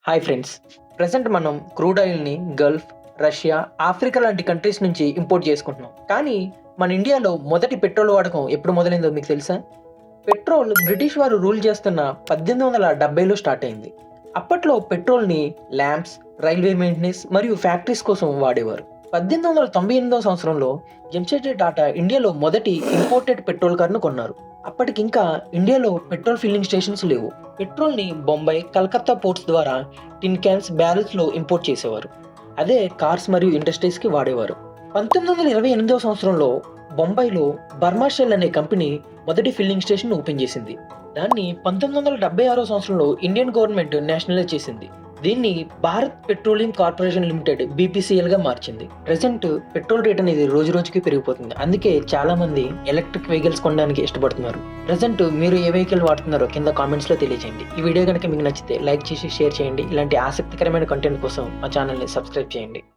Hi friends. Present మనం crude ఆయిల్‌ని Gulf, Russia, Africa లాంటి కంట్రీస్ నుంచి ఇంపోర్ట్ చేసుకుంటున్నాం. కానీ మన ఇండియాలో మొదటి పెట్రోల్ వాడకం ఎప్పుడు మొదలైందో మీకు తెలుసా? పెట్రోల్ బ్రిటిష్ వారు రూల్ చేస్తున్న 1870లో స్టార్ట్ అయింది. అప్పట్లో పెట్రోల్‌ని ల్యాంప్స్, రైల్వే మెయింటెనెన్స్ మరియు ఫ్యాక్టరీస్ కోసం వాడేవారు. 1898 సంవత్సరంలో జంషెడ్జీ టాటా ఇండియాలో మొదటి ఇంపోర్టెడ్ పెట్రోల్ కార్‌ను కొన్నారు. అప్పటికింకా ఇండియాలో పెట్రోల్ ఫిల్లింగ్ స్టేషన్స్ లేవు. పెట్రోల్‌ని బొంబాయి, కలకత్తా పోర్ట్స్ ద్వారా టిన్ క్యాన్స్, బ్యారెల్స్‌లో ఇంపోర్ట్ చేసేవారు. అదే కార్స్ మరియు ఇండస్ట్రీస్‌కి వాడేవారు. 1928 సంవత్సరంలో బొంబాయిలో బర్మా షెల్ అనే కంపెనీ మొదటి ఫిల్లింగ్ స్టేషన్ ఓపెన్ చేసింది. దాన్ని 1976 సంవత్సరంలో ఇండియన్ గవర్నమెంట్ నేషనలైజ్ చేసింది. దీన్ని భారత్ పెట్రోలియం కార్పొరేషన్ లిమిటెడ్ బీపీసీఎల్‌గా మార్చింది. ప్రెజెంట్ పెట్రోల్ రేట్ అనేది రోజు రోజుకి పెరిగిపోతుంది. అందుకే చాలా మంది ఎలక్ట్రిక్ వెహికల్స్ కొనడానికి ఇష్టపడుతున్నారు. ప్రెజెంట్ మీరు ఏ వెహికల్ వాడుతున్నారో కింద కామెంట్స్‌లో తెలియజేయండి. ఈ వీడియో కనుక మీకు నచ్చితే లైక్ చేసి షేర్ చేయండి. ఇలాంటి ఆసక్తికరమైన కంటెంట్ కోసం మా ఛానల్‌ని సబ్స్క్రైబ్ చేయండి.